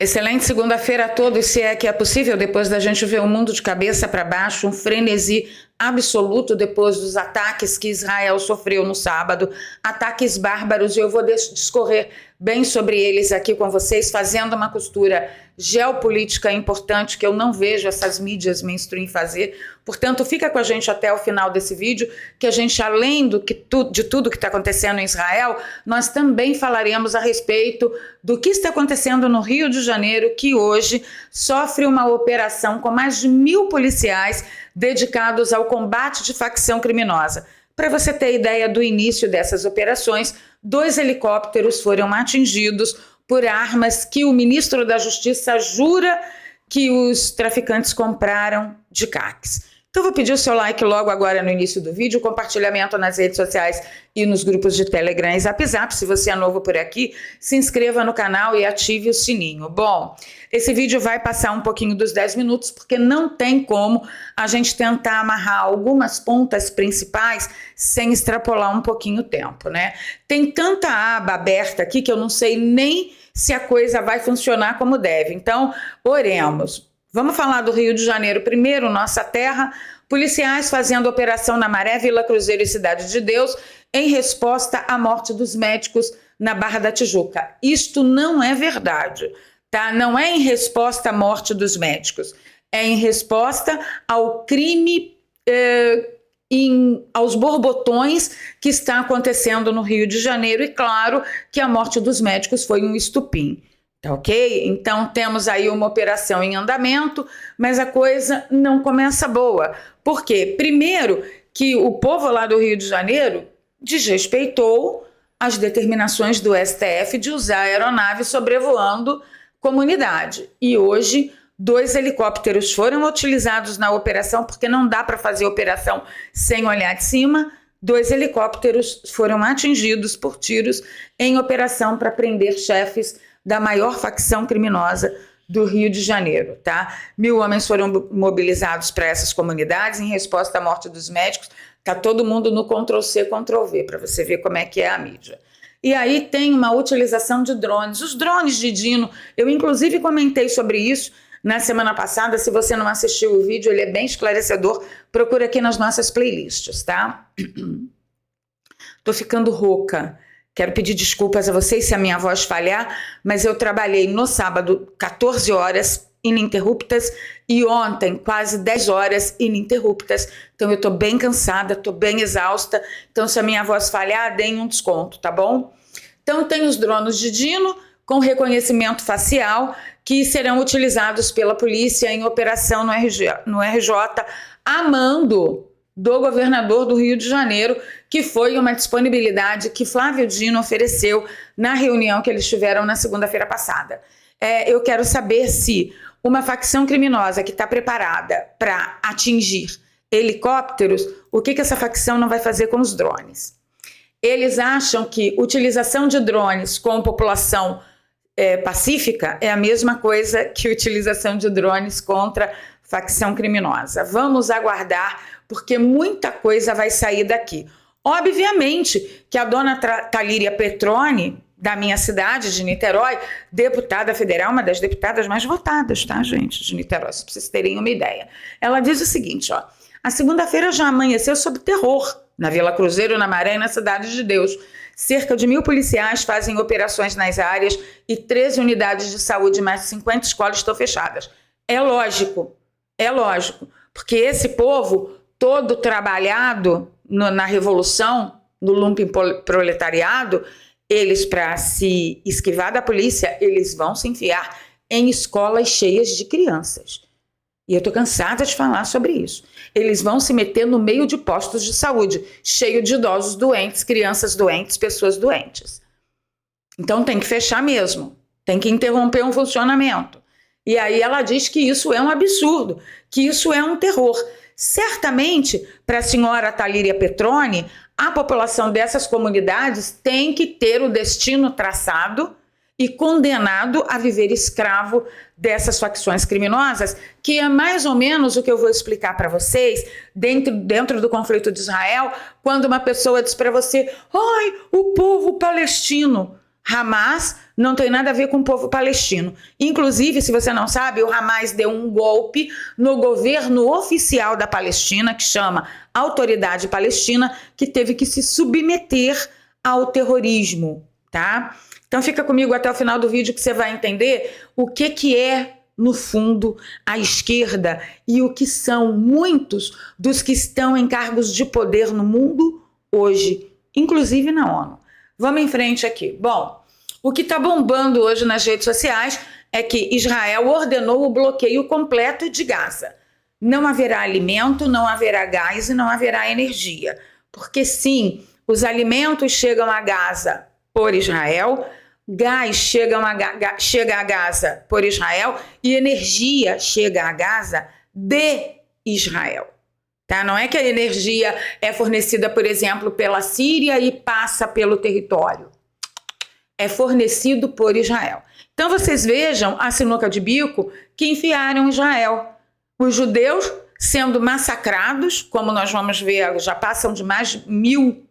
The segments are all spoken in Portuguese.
Excelente segunda-feira a todos, se é que é possível, depois da gente ver o mundo de cabeça para baixo, um frenesi absoluto depois dos ataques que Israel sofreu no sábado, ataques bárbaros, e eu vou discorrer bem sobre eles aqui com vocês, fazendo uma costura geopolítica importante que eu não vejo essas mídias mainstream fazer. Portanto, fica com a gente até o final desse vídeo, que a gente, além de tudo que está acontecendo em Israel, nós também falaremos a respeito do que está acontecendo no Rio de Janeiro, que hoje sofre uma operação com mais de 1.000 policiais dedicados ao combate de facção criminosa. Para você ter ideia do início dessas operações, 2 helicópteros foram atingidos por armas que o ministro da Justiça jura que os traficantes compraram de CACs. Então vou pedir o seu like logo agora no início do vídeo, compartilhamento nas redes sociais e nos grupos de Telegram e Zap Zap. Se você é novo por aqui, se inscreva no canal e ative o sininho. Bom, esse vídeo vai passar um pouquinho dos 10 minutos, porque não tem como a gente tentar amarrar algumas pontas principais sem extrapolar um pouquinho o tempo, né? Tem tanta aba aberta aqui que eu não sei nem se a coisa vai funcionar como deve. Então, oremos. Vamos falar do Rio de Janeiro primeiro, nossa terra. Policiais fazendo operação na Maré, Vila Cruzeiro e Cidade de Deus em resposta à morte dos médicos na Barra da Tijuca. Isto não é verdade, tá? Não é em resposta à morte dos médicos, é em resposta ao crime, aos borbotões que está acontecendo no Rio de Janeiro. E claro que a morte dos médicos foi um estupim. Tá ok? Então temos aí uma operação em andamento, mas a coisa não começa boa. Por quê? Primeiro que o povo lá do Rio de Janeiro desrespeitou as determinações do STF de usar a aeronave sobrevoando comunidade. E hoje 2 helicópteros foram utilizados na operação, porque não dá para fazer operação sem olhar de cima. 2 helicópteros foram atingidos por tiros em operação para prender chefes da maior facção criminosa do Rio de Janeiro, tá? 1.000 homens foram mobilizados para essas comunidades em resposta à morte dos médicos. Tá todo mundo no Ctrl+C, Ctrl+V, para você ver como é que é a mídia. E aí tem uma utilização de drones. Os drones de Dino, eu inclusive comentei sobre isso na semana passada. Se você não assistiu o vídeo, ele é bem esclarecedor. Procura aqui nas nossas playlists, tá? Tô ficando rouca. Quero pedir desculpas a vocês se a minha voz falhar, mas eu trabalhei no sábado 14 horas ininterruptas e ontem quase 10 horas ininterruptas. Então eu tô bem cansada, tô bem exausta. Então se a minha voz falhar, deem um desconto, tá bom? Então tem os drones de Dino com reconhecimento facial que serão utilizados pela polícia em operação no RJ, a mando do governador do Rio de Janeiro, que foi uma disponibilidade que Flávio Dino ofereceu na reunião que eles tiveram na segunda-feira passada. Eu quero saber se uma facção criminosa que está preparada para atingir helicópteros, o que essa facção não vai fazer com os drones? Eles acham que utilização de drones com população pacífica é a mesma coisa que utilização de drones contra facção criminosa. Vamos aguardar, porque muita coisa vai sair daqui. Obviamente que a dona Talíria Petroni, da minha cidade, de Niterói, deputada federal, uma das deputadas mais votadas, tá, gente, de Niterói, se vocês terem uma ideia. Ela diz o seguinte, ó: a segunda-feira já amanheceu sob terror na Vila Cruzeiro, na Maré e na Cidade de Deus. Cerca de 1.000 policiais fazem operações nas áreas e 13 unidades de saúde e mais de 50 escolas estão fechadas. É lógico, porque esse povo todo trabalhado na revolução, no lumpenproletariado, eles, para se esquivar da polícia, eles vão se enfiar em escolas cheias de crianças. E eu tô cansada de falar sobre isso. Eles vão se meter no meio de postos de saúde, cheio de idosos doentes, crianças doentes, pessoas doentes. Então tem que fechar mesmo, tem que interromper um funcionamento. E aí ela diz que isso é um absurdo, que isso é um terror. Certamente, para a senhora Talíria Petroni, a população dessas comunidades tem que ter o destino traçado e condenado a viver escravo dessas facções criminosas, que é mais ou menos o que eu vou explicar para vocês dentro do conflito de Israel, quando uma pessoa diz para você: ai, o povo palestino. Hamas não tem nada a ver com o povo palestino. Inclusive, se você não sabe, o Hamas deu um golpe no governo oficial da Palestina, que chama Autoridade Palestina, que teve que se submeter ao terrorismo, tá? Então fica comigo até o final do vídeo que você vai entender o que é, no fundo, a esquerda e o que são muitos dos que estão em cargos de poder no mundo hoje, inclusive na ONU. Vamos em frente aqui. Bom, o que está bombando hoje nas redes sociais é que Israel ordenou o bloqueio completo de Gaza. Não haverá alimento, não haverá gás e não haverá energia. Porque sim, os alimentos chegam a Gaza por Israel, gás chega a Gaza por Israel e energia chega a Gaza de Israel. Tá? Não é que a energia é fornecida, por exemplo, pela Síria e passa pelo território. É fornecido por Israel. Então vocês vejam a sinuca de bico que enfiaram Israel. Os judeus sendo massacrados, como nós vamos ver, já passam de mais de 1.000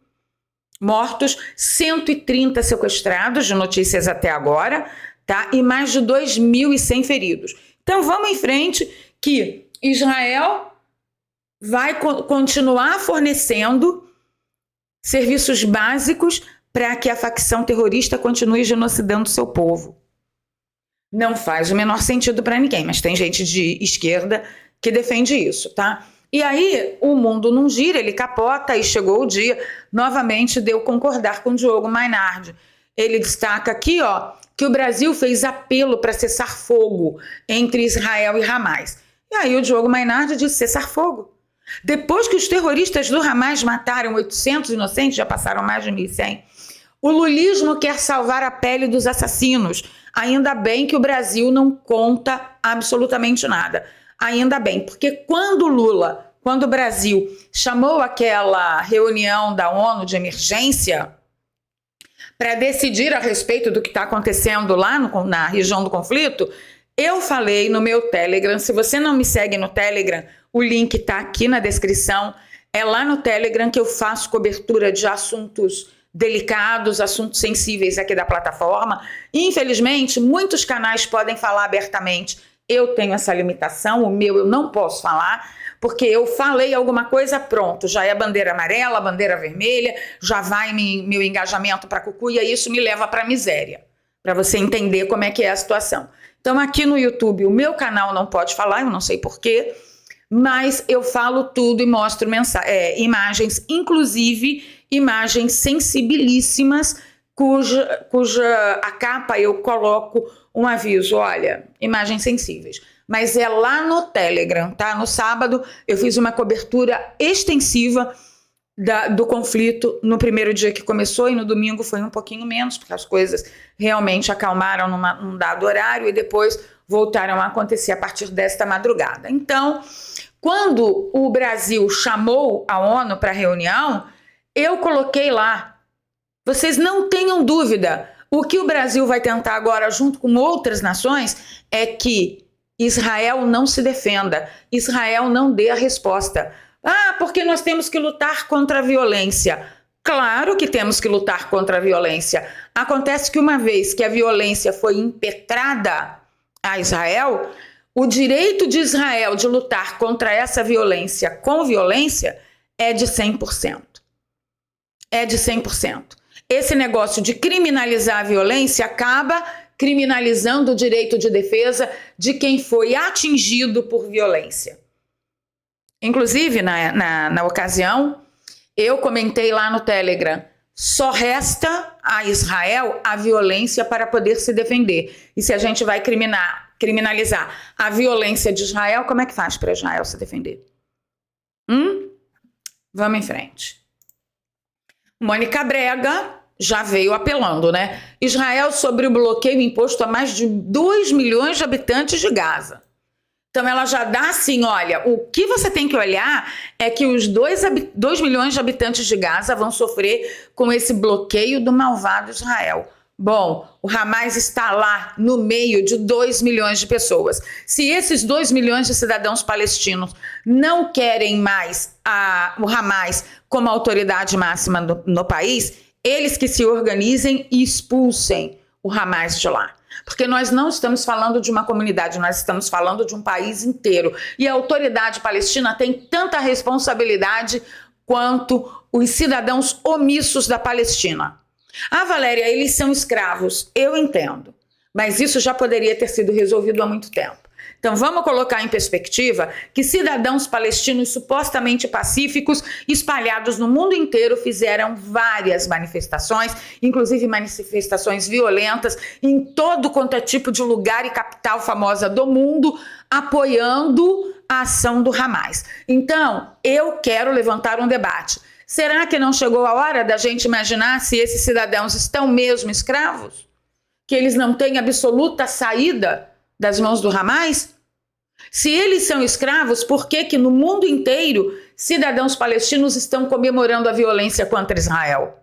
mortos, 130 sequestrados, de notícias até agora, tá? E mais de 2.100 feridos. Então vamos em frente que Israel vai continuar fornecendo serviços básicos para que a facção terrorista continue genocidando seu povo. Não faz o menor sentido para ninguém, mas tem gente de esquerda que defende isso, tá? E aí o mundo não gira, ele capota e chegou o dia novamente de eu concordar com o Diogo Mainardi. Ele destaca aqui, ó, que o Brasil fez apelo para cessar fogo entre Israel e Hamas. E aí o Diogo Mainardi disse cessar fogo. Depois que os terroristas do Hamas mataram 800 inocentes, já passaram mais de 1.100, o lulismo quer salvar a pele dos assassinos. Ainda bem que o Brasil não conta absolutamente nada. Ainda bem, porque quando o Brasil chamou aquela reunião da ONU de emergência para decidir a respeito do que está acontecendo lá na região do conflito, eu falei no meu Telegram. Se você não me segue no Telegram, o link está aqui na descrição. É lá no Telegram que eu faço cobertura de assuntos delicados, assuntos sensíveis aqui da plataforma. Infelizmente, muitos canais podem falar abertamente. Eu tenho essa limitação, o meu eu não posso falar, porque eu falei alguma coisa, pronto, já é bandeira amarela, bandeira vermelha, já vai meu engajamento para cucuia, e isso me leva para a miséria, para você entender como é que é a situação. Então aqui no YouTube o meu canal não pode falar, eu não sei porquê, mas eu falo tudo e mostro imagens, inclusive imagens sensibilíssimas, cuja a capa eu coloco um aviso, olha, imagens sensíveis. Mas é lá no Telegram, tá? No sábado eu fiz uma cobertura extensiva do conflito no primeiro dia que começou, e no domingo foi um pouquinho menos, porque as coisas realmente acalmaram num dado horário e depois voltaram a acontecer a partir desta madrugada. Então, quando o Brasil chamou a ONU para a reunião, eu coloquei lá. Vocês não tenham dúvida, o que o Brasil vai tentar agora, junto com outras nações, é que Israel não se defenda, Israel não dê a resposta. Ah, porque nós temos que lutar contra a violência. Claro que temos que lutar contra a violência. Acontece que uma vez que a violência foi impetrada a Israel, o direito de Israel de lutar contra essa violência com violência é de 100%. É de 100%. Esse negócio de criminalizar a violência acaba criminalizando o direito de defesa de quem foi atingido por violência. Inclusive, na ocasião, eu comentei lá no Telegram, só resta a Israel a violência para poder se defender. E se a gente vai criminalizar a violência de Israel, como é que faz para Israel se defender? Vamos em frente. Mônica Brega já veio apelando, né? Israel sobre o bloqueio imposto a mais de 2 milhões de habitantes de Gaza. Então ela já dá assim, olha, o que você tem que olhar é que os 2 milhões de habitantes de Gaza vão sofrer com esse bloqueio do malvado Israel. Bom, o Hamas está lá no meio de 2 milhões de pessoas. Se esses 2 milhões de cidadãos palestinos não querem mais o Hamas como autoridade máxima no país, Eles que se organizem e expulsem o Hamas de lá. Porque nós não estamos falando de uma comunidade, nós estamos falando de um país inteiro. E a autoridade palestina tem tanta responsabilidade quanto os cidadãos omissos da Palestina. Ah, Valéria, eles são escravos. Eu entendo. Mas isso já poderia ter sido resolvido há muito tempo. Então vamos colocar em perspectiva que cidadãos palestinos supostamente pacíficos espalhados no mundo inteiro fizeram várias manifestações, inclusive manifestações violentas em todo quanto é tipo de lugar e capital famosa do mundo, apoiando a ação do Hamas. Então eu quero levantar um debate. Será que não chegou a hora da gente imaginar se esses cidadãos estão mesmo escravos? Que eles não têm absoluta saída das mãos do Hamas? Se eles são escravos, por que no mundo inteiro cidadãos palestinos estão comemorando a violência contra Israel?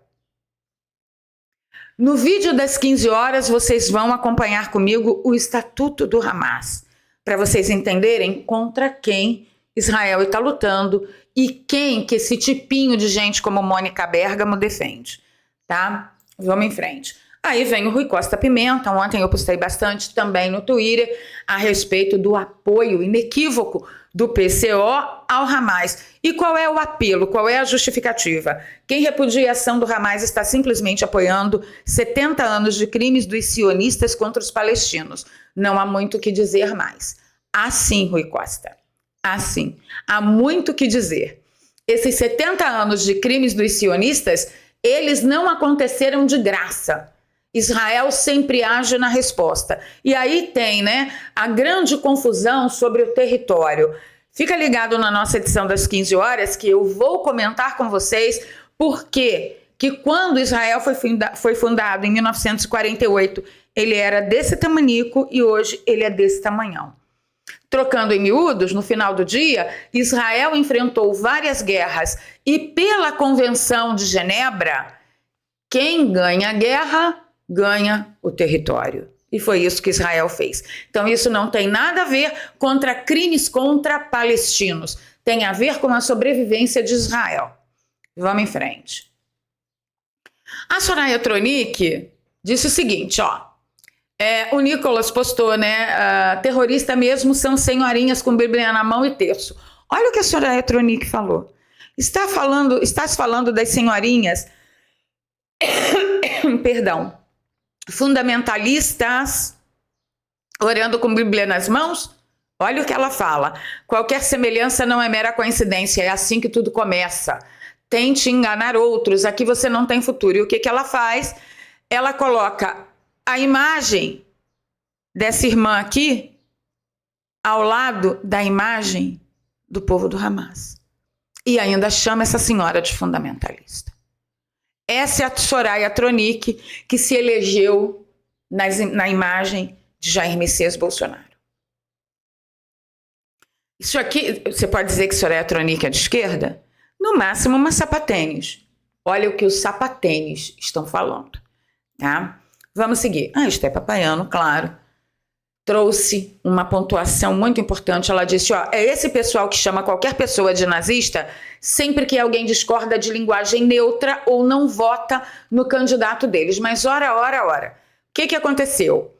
No vídeo das 15 horas, vocês vão acompanhar comigo o Estatuto do Hamas, para vocês entenderem contra quem Israel está lutando e quem que esse tipinho de gente como Mônica Bergamo defende, tá? Vamos em frente. Aí vem o Rui Costa Pimenta. Ontem eu postei bastante também no Twitter a respeito do apoio inequívoco do PCO ao Hamas. E qual é o apelo? Qual é a justificativa? Quem repudia a ação do Hamas está simplesmente apoiando 70 anos de crimes dos sionistas contra os palestinos. Não há muito o que dizer mais. Assim, Rui Costa. Assim. Há muito o que dizer. Esses 70 anos de crimes dos sionistas, eles não aconteceram de graça. Israel sempre age na resposta. E aí tem, a grande confusão sobre o território. Fica ligado na nossa edição das 15 horas que eu vou comentar com vocês por que quando Israel foi fundado em 1948, ele era desse tamanico e hoje ele é desse tamanhão. Trocando em miúdos, no final do dia, Israel enfrentou várias guerras e pela Convenção de Genebra, quem ganha a guerra ganha o território. E foi isso que Israel fez. Então isso não tem nada a ver contra crimes contra palestinos. Tem a ver com a sobrevivência de Israel. Vamos em frente. A Soraya Tronic disse o seguinte, o Nicolas postou, terrorista mesmo são senhorinhas com Bíblia na mão e terço. Olha o que a Soraya Tronic falou. Estás falando das senhorinhas, perdão, fundamentalistas orando com Bíblia nas mãos? Olha o que ela fala. Qualquer semelhança não é mera coincidência, é assim que tudo começa. Tente enganar outros, aqui você não tem futuro. E o que ela faz? Ela coloca a imagem dessa irmã aqui ao lado da imagem do povo do Hamas. E ainda chama essa senhora de fundamentalista. Essa é a Soraya Tronic que se elegeu na imagem de Jair Messias Bolsonaro. Isso aqui, você pode dizer que Soraya Tronic é de esquerda? No máximo uma sapatênis. Olha o que os sapatênis estão falando, tá? Vamos seguir. Esther Papaiano, claro, trouxe uma pontuação muito importante. Ela disse, é esse pessoal que chama qualquer pessoa de nazista sempre que alguém discorda de linguagem neutra ou não vota no candidato deles. Mas ora. O que aconteceu?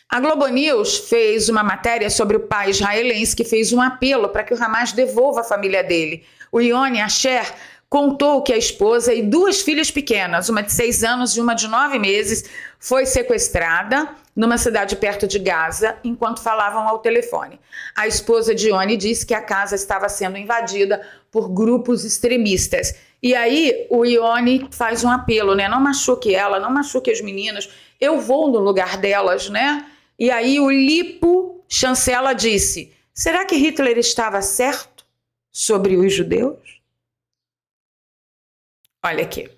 A Globo News fez uma matéria sobre o pai israelense que fez um apelo para que o Hamas devolva a família dele. O Yoni Asher contou que a esposa e duas filhas pequenas, uma de 6 anos e uma de 9 meses, foi sequestrada numa cidade perto de Gaza, enquanto falavam ao telefone. A esposa de Yoni disse que a casa estava sendo invadida por grupos extremistas. E aí o Yoni faz um apelo, não machuque ela, não machuque as meninas, eu vou no lugar delas, E aí o Lipo Chancela disse, será que Hitler estava certo sobre os judeus? Olha aqui.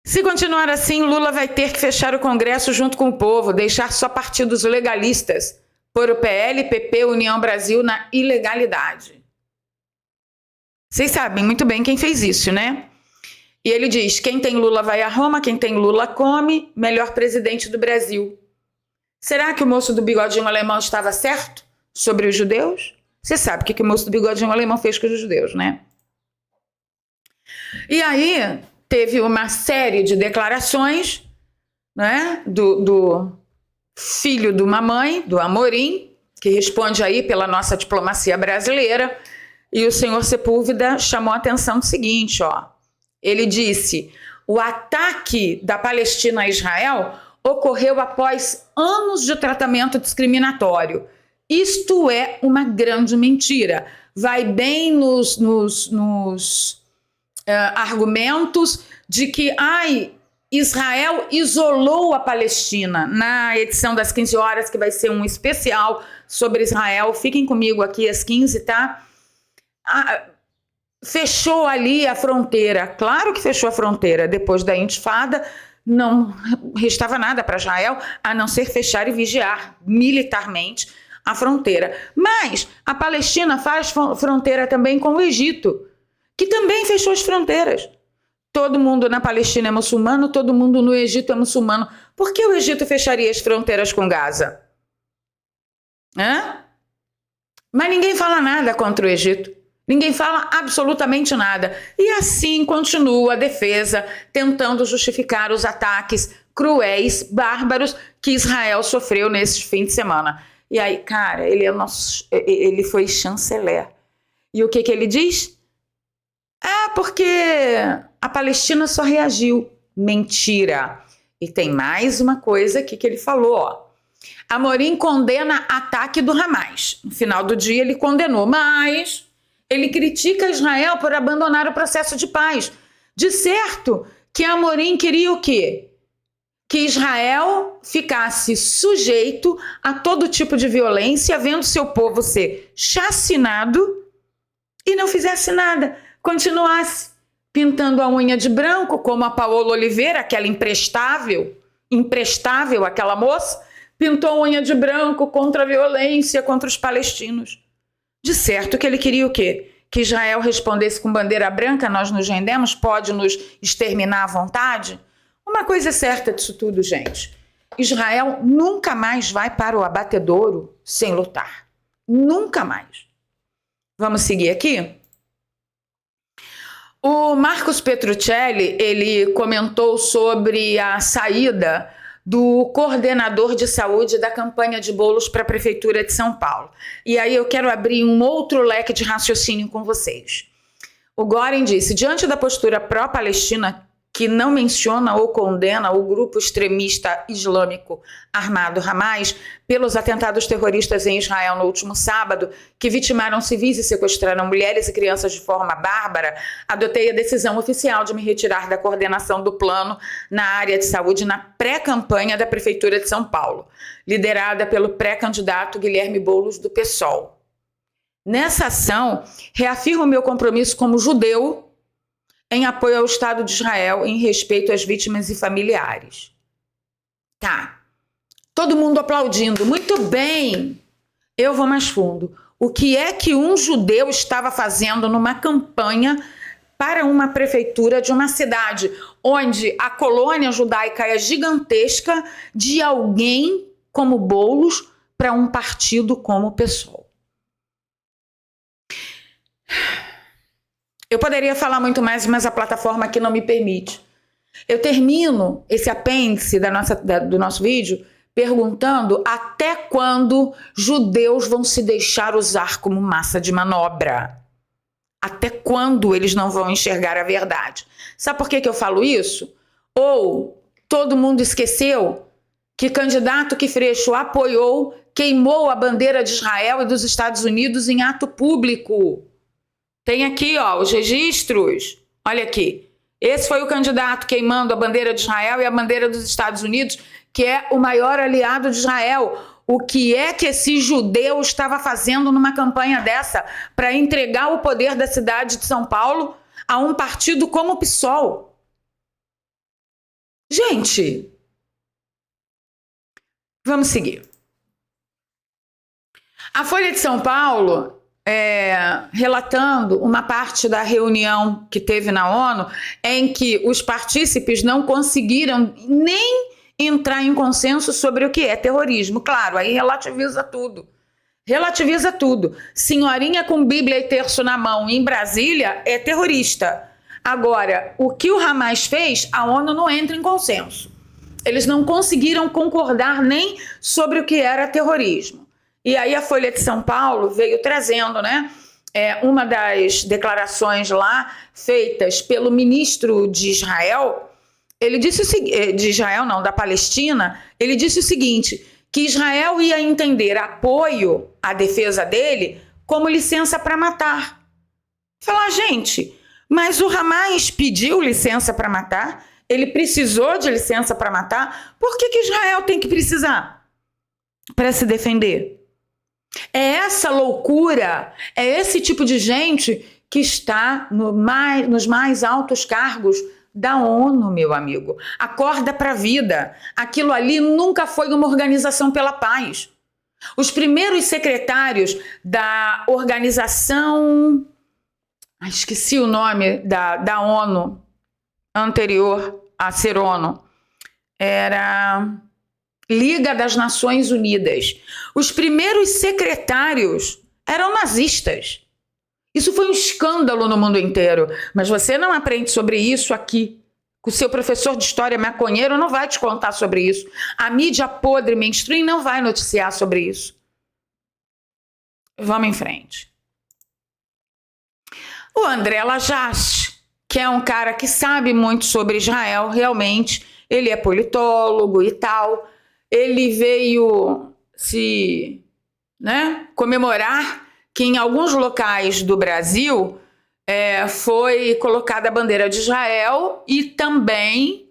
Se continuar assim, Lula vai ter que fechar o Congresso junto com o povo, deixar só partidos legalistas, pôr o PL, PP, União Brasil na ilegalidade. Vocês sabem muito bem quem fez isso, E ele diz, quem tem Lula vai a Roma, quem tem Lula come, melhor presidente do Brasil. Será que o moço do bigodinho alemão estava certo sobre os judeus? Você sabe o que o moço do bigodinho alemão fez com os judeus, E aí, teve uma série de declarações, né, do filho de uma mãe, do Amorim, que responde aí pela nossa diplomacia brasileira, e o senhor Sepúlveda chamou a atenção do seguinte, ó. Ele disse: o ataque da Palestina a Israel ocorreu após anos de tratamento discriminatório. Isto é uma grande mentira. Vai bem nos argumentos de que Israel isolou a Palestina. Na edição das 15 horas, que vai ser um especial sobre Israel, fiquem comigo aqui às 15, tá? Fechou ali a fronteira. Claro que fechou a fronteira. Depois da intifada, não restava nada para Israel a não ser fechar e vigiar militarmente a fronteira. Mas a Palestina faz fronteira também com o Egito, que também fechou as fronteiras. Todo mundo na Palestina é muçulmano, todo mundo no Egito é muçulmano. Por que o Egito fecharia as fronteiras com Gaza? Mas ninguém fala nada contra o Egito. Ninguém fala absolutamente nada. E assim continua a defesa, tentando justificar os ataques cruéis, bárbaros, que Israel sofreu nesse fim de semana. E aí, cara, ele foi chanceler. E o que ele diz? Porque a Palestina só reagiu. Mentira. E tem mais uma coisa aqui que ele falou, ó. Amorim condena ataque do Hamas. No final do dia ele condenou, mas ele critica Israel por abandonar o processo de paz. De certo que Amorim queria o quê? Que Israel ficasse sujeito a todo tipo de violência, vendo seu povo ser chacinado e não fizesse nada. Continuasse pintando a unha de branco, como a Paola Oliveira, aquela imprestável aquela moça, pintou a unha de branco contra a violência, contra os palestinos. De certo que ele queria o quê? Que Israel respondesse com bandeira branca, nós nos rendemos, pode nos exterminar à vontade? Uma coisa é certa disso tudo, gente. Israel nunca mais vai para o abatedouro sem lutar. Nunca mais. Vamos seguir aqui? O Marcos Petruccelli, ele comentou sobre a saída do coordenador de saúde da campanha de bolos para a Prefeitura de São Paulo. E aí eu quero abrir um outro leque de raciocínio com vocês. O Göring disse, diante da postura pró-palestina, que não menciona ou condena o grupo extremista islâmico armado Hamas pelos atentados terroristas em Israel no último sábado, que vitimaram civis e sequestraram mulheres e crianças de forma bárbara, adotei a decisão oficial de me retirar da coordenação do plano na área de saúde na pré-campanha da Prefeitura de São Paulo, liderada pelo pré-candidato Guilherme Boulos do PSOL. Nessa ação, reafirmo meu compromisso como judeu em apoio ao Estado de Israel em respeito às vítimas e familiares. Tá. Todo mundo aplaudindo. Muito bem. Eu vou mais fundo. O que é que um judeu estava fazendo numa campanha para uma prefeitura de uma cidade onde a colônia judaica é gigantesca, de alguém como Boulos para um partido como o PSOL? Eu poderia falar muito mais, mas a plataforma aqui não me permite. Eu termino esse apêndice do nosso vídeo perguntando até quando judeus vão se deixar usar como massa de manobra. Até quando eles não vão enxergar a verdade? Sabe por que eu falo isso? Ou todo mundo esqueceu que candidato que Freixo apoiou queimou a bandeira de Israel e dos Estados Unidos em ato público. Tem aqui, ó, os registros. Olha aqui. Esse foi o candidato queimando a bandeira de Israel e a bandeira dos Estados Unidos, que é o maior aliado de Israel. O que é que esse judeu estava fazendo numa campanha dessa para entregar o poder da cidade de São Paulo a um partido como o PSOL? Gente, vamos seguir. A Folha de São Paulo, relatando uma parte da reunião que teve na ONU, em que os partícipes não conseguiram nem entrar em consenso sobre o que é terrorismo. Claro, aí relativiza tudo. Relativiza tudo. Senhorinha com Bíblia e terço na mão em Brasília é terrorista. Agora, o que o Hamas fez, a ONU não entra em consenso. Eles não conseguiram concordar nem sobre o que era terrorismo. E aí a Folha de São Paulo veio trazendo, né, uma das declarações lá feitas pelo ministro de Israel. Ele disse o seguinte, de Israel não, da Palestina, ele disse o seguinte, que Israel ia entender apoio à defesa dele como licença para matar. Falar, gente, mas o Hamas pediu licença para matar? Ele precisou de licença para matar? Por que Israel tem que precisar para se defender? É essa loucura, é esse tipo de gente que está nos mais altos cargos da ONU, meu amigo. Acorda para a vida. Aquilo ali nunca foi uma organização pela paz. Os primeiros secretários da organização... esqueci o nome da ONU anterior a ser ONU. Era Liga das Nações Unidas. Os primeiros secretários eram nazistas. Isso foi um escândalo no mundo inteiro. Mas você não aprende sobre isso aqui. O seu professor de história maconheiro não vai te contar sobre isso. A mídia podre mainstream não vai noticiar sobre isso. Vamos em frente. O André Lajás, que é um cara que sabe muito sobre Israel, realmente, ele é politólogo e tal, ele veio se comemorar que em alguns locais do Brasil foi colocada a bandeira de Israel e também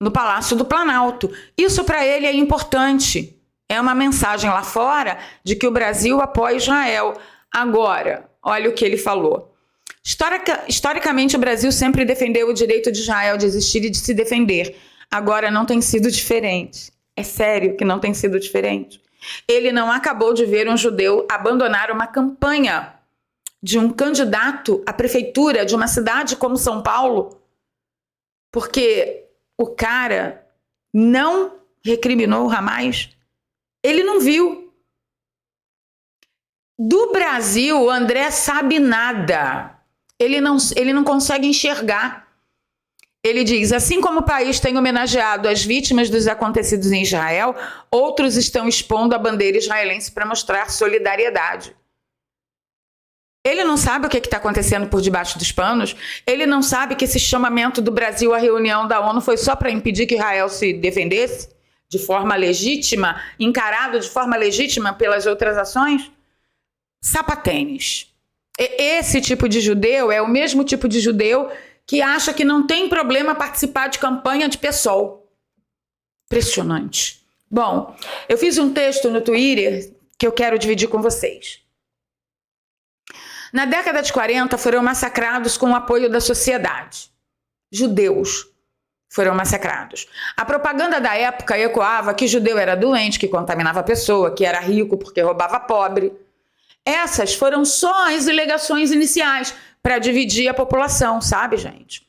no Palácio do Planalto. Isso para ele é importante, é uma mensagem lá fora de que o Brasil apoia Israel. Agora, olha o que ele falou. Historicamente, o Brasil sempre defendeu o direito de Israel de existir e de se defender. Agora não tem sido diferente. É sério que não tem sido diferente. Ele não acabou de ver um judeu abandonar uma campanha de um candidato à prefeitura de uma cidade como São Paulo, porque o cara não recriminou o Hamas. Ele não viu. Do Brasil, o André sabe nada. Ele não consegue enxergar. Ele diz, assim como o país tem homenageado as vítimas dos acontecidos em Israel, outros estão expondo a bandeira israelense para mostrar solidariedade. Ele não sabe o que está acontecendo por debaixo dos panos. Ele não sabe que esse chamamento do Brasil à reunião da ONU foi só para impedir que Israel se defendesse de forma legítima, encarado de forma legítima pelas outras ações? Sapatênis. Esse tipo de judeu é o mesmo tipo de judeu que acha que não tem problema participar de campanha de PSOL. Impressionante. Bom, eu fiz um texto no Twitter que eu quero dividir com vocês. Na década de 40 foram massacrados com o apoio da sociedade. Judeus foram massacrados. A propaganda da época ecoava que judeu era doente, que contaminava a pessoa, que era rico porque roubava pobre. Essas foram só as alegações iniciais para dividir a população, sabe, gente?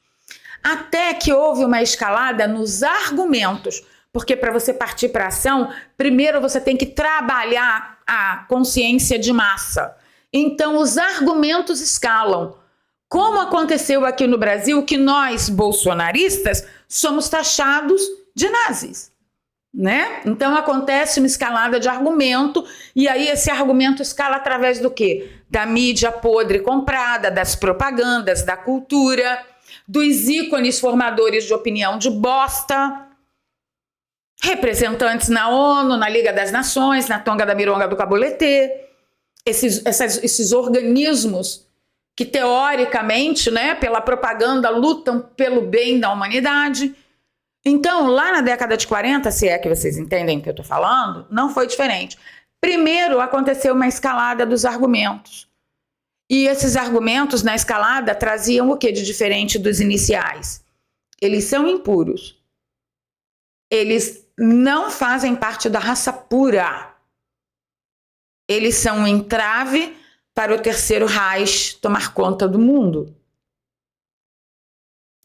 Até que houve uma escalada nos argumentos, porque para você partir para a ação, primeiro você tem que trabalhar a consciência de massa. Então, os argumentos escalam. Como aconteceu aqui no Brasil, que nós, bolsonaristas, somos taxados de nazis. Né? Então acontece uma escalada de argumento e aí esse argumento escala através do quê? Da mídia podre comprada, das propagandas, da cultura, dos ícones formadores de opinião de bosta, representantes na ONU, na Liga das Nações, na Tonga da Mironga do Caboletê, esses organismos que teoricamente, né, pela propaganda lutam pelo bem da humanidade. Então, lá na década de 40, se é que vocês entendem o que eu estou falando, não foi diferente. Primeiro, aconteceu uma escalada dos argumentos. E esses argumentos, na escalada, traziam o que de diferente dos iniciais? Eles são impuros. Eles não fazem parte da raça pura. Eles são um entrave para o Terceiro Reich tomar conta do mundo.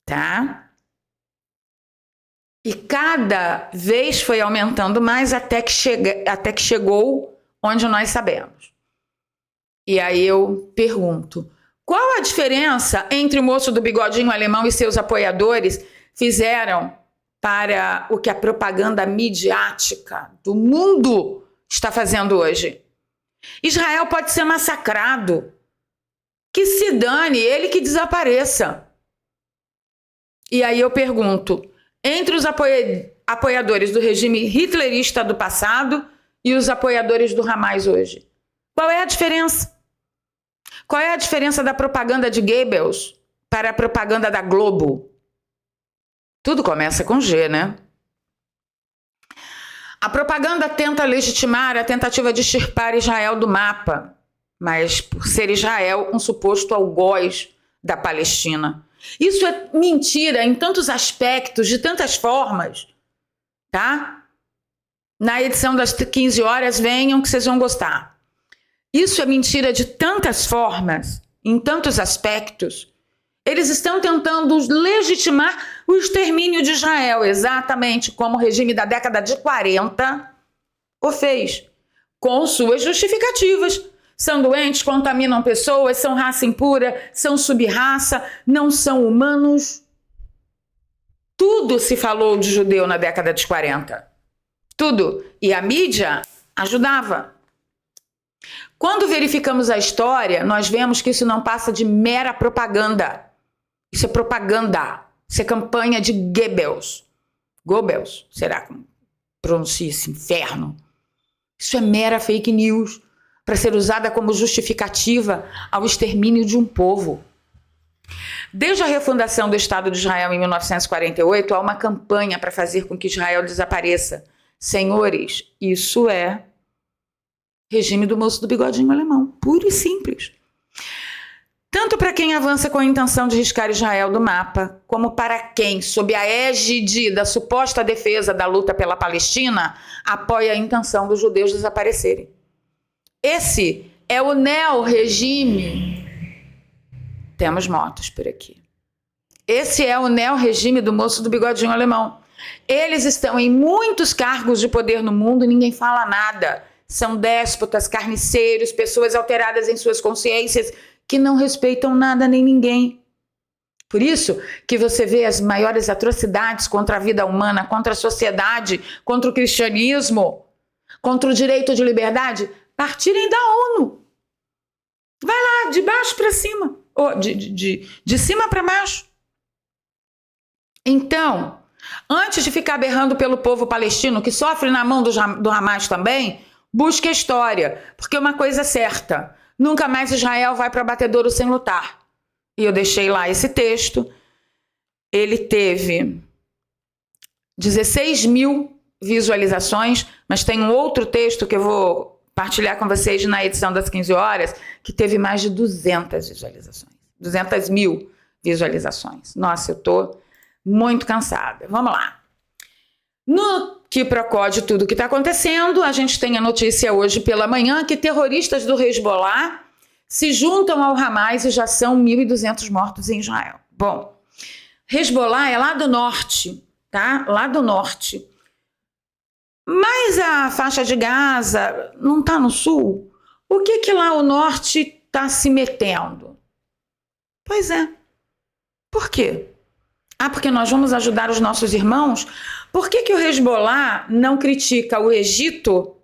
Tá? E cada vez foi aumentando mais até que chegou onde nós sabemos. E aí eu pergunto, Qual a diferença entre o moço do bigodinho alemão e seus apoiadores fizeram para o que a propaganda midiática do mundo está fazendo hoje? Israel pode ser massacrado. Que se dane, ele que desapareça. E aí eu pergunto, entre os apoiadores do regime hitlerista do passado e os apoiadores do Hamas hoje, qual é a diferença? Qual é a diferença da propaganda de Goebbels para a propaganda da Globo? Tudo começa com G, né? A propaganda tenta legitimar a tentativa de extirpar Israel do mapa, mas por ser Israel um suposto algoz da Palestina. Isso é mentira em tantos aspectos, de tantas formas, tá? Na edição das 15 horas, venham que vocês vão gostar. Isso é mentira de tantas formas, em tantos aspectos. Eles estão tentando legitimar o extermínio de Israel, exatamente como o regime da década de 40 o fez, com suas justificativas. São doentes, contaminam pessoas, são raça impura, são subraça, não são humanos. Tudo se falou de judeu na década de 40. Tudo. E a mídia ajudava. Quando verificamos a história, nós vemos que isso não passa de mera propaganda. Isso é propaganda. Isso é campanha de Goebbels. Goebbels, será que pronuncia esse inferno? Isso é mera fake news para ser usada como justificativa ao extermínio de um povo. Desde a refundação do Estado de Israel em 1948, há uma campanha para fazer com que Israel desapareça. Senhores, isso é regime do moço do bigodinho alemão, puro e simples. Tanto para quem avança com a intenção de riscar Israel do mapa, como para quem, sob a égide da suposta defesa da luta pela Palestina, apoia a intenção dos judeus desaparecerem. Esse é o neo-regime. Temos motos por aqui. Esse é o neo-regime do moço do bigodinho alemão. Eles estão em muitos cargos de poder no mundo e ninguém fala nada. São déspotas, carniceiros, pessoas alteradas em suas consciências que não respeitam nada nem ninguém. Por isso que você vê as maiores atrocidades contra a vida humana, contra a sociedade, contra o cristianismo, contra o direito de liberdade, partirem da ONU. Vai lá, de baixo para cima, ou de cima para baixo. Então, antes de ficar berrando pelo povo palestino, que sofre na mão do Hamas também, busque a história, porque uma coisa é certa, nunca mais Israel vai para abatedouro sem lutar. E eu deixei lá esse texto. Ele teve 16 mil visualizações, mas tem um outro texto que eu vou partilhar com vocês na edição das 15 horas, que teve mais de 200 visualizações. 200 mil visualizações. Nossa, eu tô muito cansada. Vamos lá. No que procode tudo o que está acontecendo, a gente tem a notícia hoje pela manhã que terroristas do Hezbollah se juntam ao Hamas e já são 1.200 mortos em Israel. Bom, Hezbollah é lá do norte, tá? Lá do norte. Mas a faixa de Gaza não está no sul? O que lá o norte está se metendo? Pois é. Por quê? Ah, porque nós vamos ajudar os nossos irmãos? Por que o Hezbollah não critica o Egito,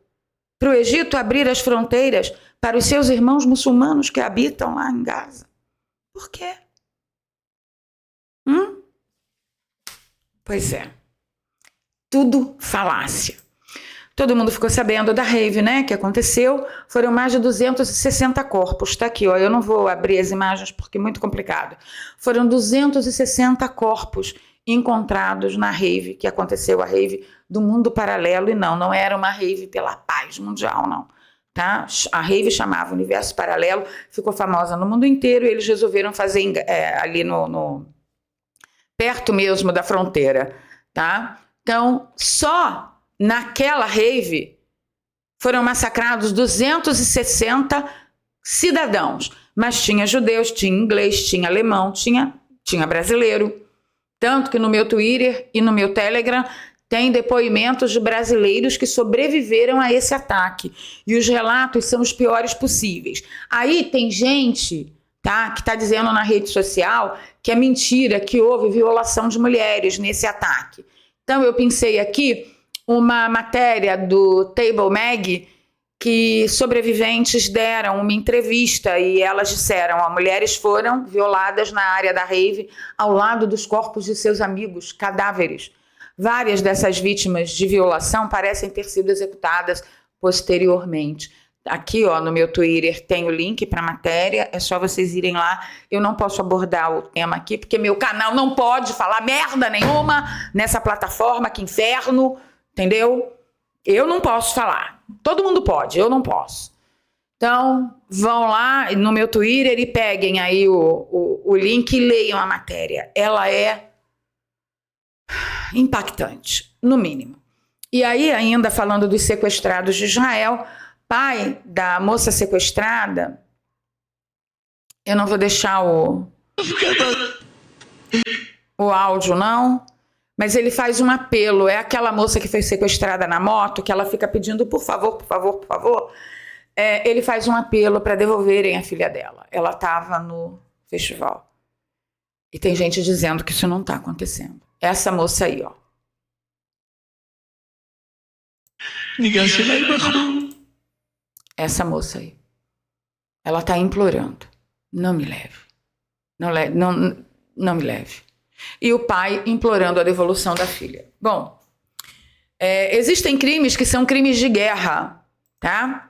para o Egito abrir as fronteiras para os seus irmãos muçulmanos que habitam lá em Gaza? Por quê? Pois é. Tudo falácia. Todo mundo ficou sabendo da rave, né, que aconteceu. Foram mais de 260 corpos. Está aqui, ó. Eu não vou abrir as imagens porque é muito complicado. Foram 260 corpos encontrados na rave, que aconteceu, a rave do mundo paralelo. E não era uma rave pela paz mundial, não. Tá? A rave chamava Universo Paralelo, ficou famosa no mundo inteiro e eles resolveram fazer ali perto mesmo da fronteira. Tá? Então, só naquela rave foram massacrados 260 cidadãos, mas tinha judeus, tinha inglês, tinha alemão, tinha brasileiro. Tanto que no meu Twitter e no meu Telegram tem depoimentos de brasileiros que sobreviveram a esse ataque. E os relatos são os piores possíveis. Aí tem gente tá? Que está dizendo na rede social que é mentira, que houve violação de mulheres nesse ataque. Então, eu pensei aqui uma matéria do Table Mag que sobreviventes deram uma entrevista e elas disseram: mulheres foram violadas na área da rave ao lado dos corpos de seus amigos, cadáveres. Várias dessas vítimas de violação parecem ter sido executadas posteriormente. Aqui, ó, no meu Twitter tem o link para a matéria, é só vocês irem lá. Eu não posso abordar o tema aqui, porque meu canal não pode falar merda nenhuma nessa plataforma, que inferno, entendeu? Eu não posso falar. Todo mundo pode, eu não posso. Então, vão lá no meu Twitter e peguem aí o link e leiam a matéria. Ela é impactante, no mínimo. E aí, ainda falando dos sequestrados de Israel, pai da moça sequestrada, eu não vou deixar o áudio, não, mas ele faz um apelo. É aquela moça que foi sequestrada na moto, que ela fica pedindo por favor, por favor, por favor. Ele faz um apelo para devolverem a filha dela. Ela estava no festival. E tem gente dizendo que isso não está acontecendo. Essa moça aí, ó. Essa moça aí. Ela está implorando. Não me leve. Não me leve. E o pai implorando a devolução da filha. Bom, existem crimes que são crimes de guerra, tá?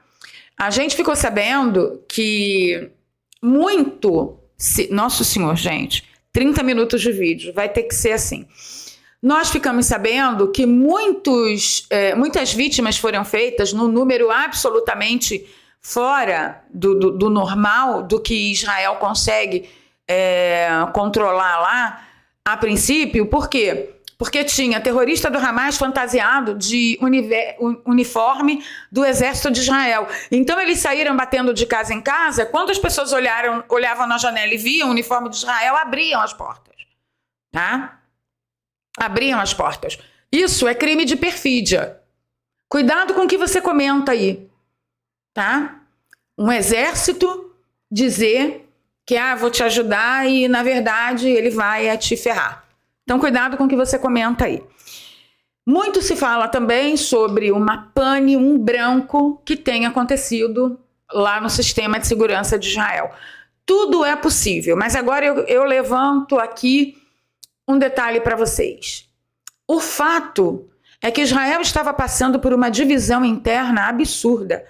A gente ficou sabendo que Nosso Senhor, gente, 30 minutos de vídeo, vai ter que ser assim. Nós ficamos sabendo que muitas vítimas foram feitas num número absolutamente fora do normal, do que Israel consegue controlar lá, a princípio. Por quê? Porque tinha terrorista do Hamas fantasiado de uniforme do exército de Israel. Então eles saíram batendo de casa em casa. Quando as pessoas olhavam na janela e viam o uniforme de Israel, abriam as portas, tá? Abriam as portas. Isso é crime de perfídia. Cuidado com o que você comenta aí, tá? Um exército dizer que vou te ajudar e, na verdade, ele vai te ferrar. Então, cuidado com o que você comenta aí. Muito se fala também sobre uma pane, um branco que tem acontecido lá no sistema de segurança de Israel. Tudo é possível, mas agora eu levanto aqui um detalhe para vocês. O fato é que Israel estava passando por uma divisão interna absurda.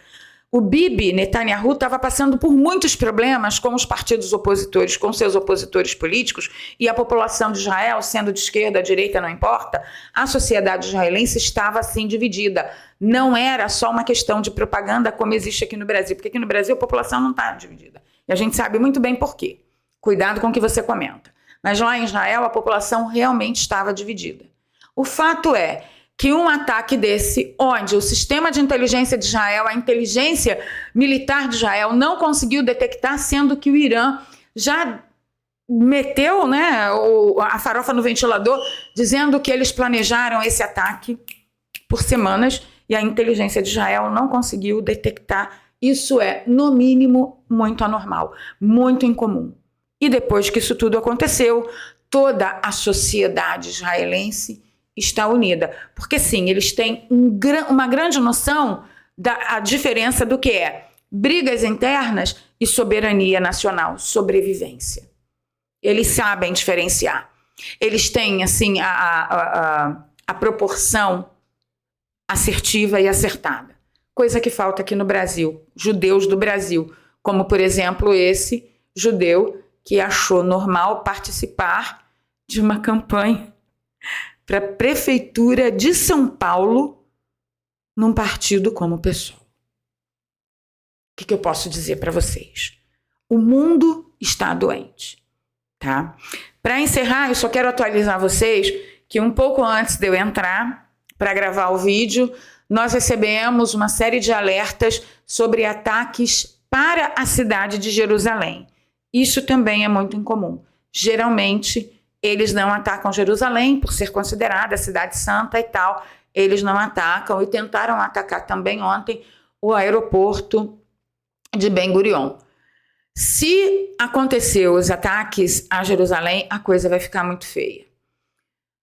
O Bibi Netanyahu estava passando por muitos problemas com os partidos opositores, com seus opositores políticos, e a população de Israel, sendo de esquerda, direita, não importa, a sociedade israelense estava assim dividida. Não era só uma questão de propaganda como existe aqui no Brasil, porque aqui no Brasil a população não está dividida. E a gente sabe muito bem por quê. Cuidado com o que você comenta. Mas lá em Israel a população realmente estava dividida. O fato é que um ataque desse, onde o sistema de inteligência de Israel, a inteligência militar de Israel, não conseguiu detectar, sendo que o Irã já meteu, né, a farofa no ventilador, dizendo que eles planejaram esse ataque por semanas e a inteligência de Israel não conseguiu detectar. Isso é, no mínimo, muito anormal, muito incomum. E depois que isso tudo aconteceu, toda a sociedade israelense está unida. Porque, sim, eles têm uma grande noção da diferença do que é brigas internas e soberania nacional, sobrevivência. Eles sabem diferenciar. Eles têm, assim, a proporção assertiva e acertada. Coisa que falta aqui no Brasil. Judeus do Brasil, como, por exemplo, esse judeu que achou normal participar de uma campanha para a Prefeitura de São Paulo num partido como o PSOL. O que eu posso dizer para vocês? O mundo está doente, tá? Para encerrar, eu só quero atualizar vocês que um pouco antes de eu entrar para gravar o vídeo, nós recebemos uma série de alertas sobre ataques para a cidade de Jerusalém. Isso também é muito incomum. Geralmente, eles não atacam Jerusalém, por ser considerada a cidade santa e tal. Eles não atacam e tentaram atacar também ontem o aeroporto de Ben Gurion. Se acontecer os ataques a Jerusalém, a coisa vai ficar muito feia.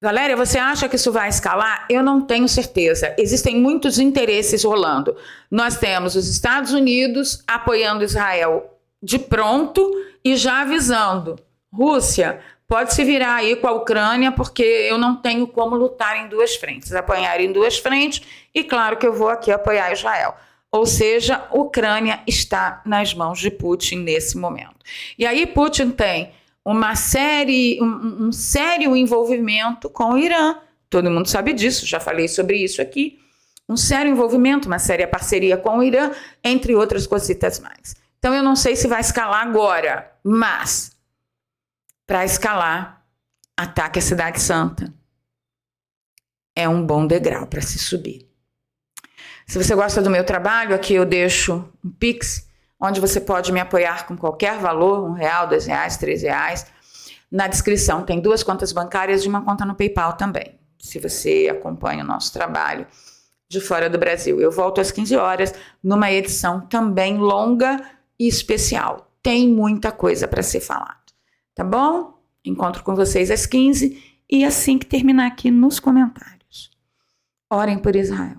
Valéria, você acha que isso vai escalar? Eu não tenho certeza. Existem muitos interesses rolando. Nós temos os Estados Unidos apoiando Israel de pronto e já avisando. Rússia, pode se virar aí com a Ucrânia, porque eu não tenho como lutar em duas frentes. Apanhar em duas frentes e claro que eu vou aqui apoiar Israel. Ou seja, a Ucrânia está nas mãos de Putin nesse momento. E aí Putin tem um sério envolvimento com o Irã. Todo mundo sabe disso, já falei sobre isso aqui. Um sério envolvimento, uma séria parceria com o Irã, entre outras cositas mais. Então eu não sei se vai escalar agora, mas para escalar, ataque à Cidade Santa é um bom degrau para se subir. Se você gosta do meu trabalho, aqui eu deixo um Pix, onde você pode me apoiar com qualquer valor, R$1, R$2, R$3. Na descrição tem 2 contas bancárias e uma conta no PayPal também, se você acompanha o nosso trabalho de fora do Brasil. Eu volto às 15 horas, numa edição também longa e especial. Tem muita coisa para ser falado, tá bom? Encontro com vocês às 15 e assim que terminar aqui nos comentários. Orem por Israel.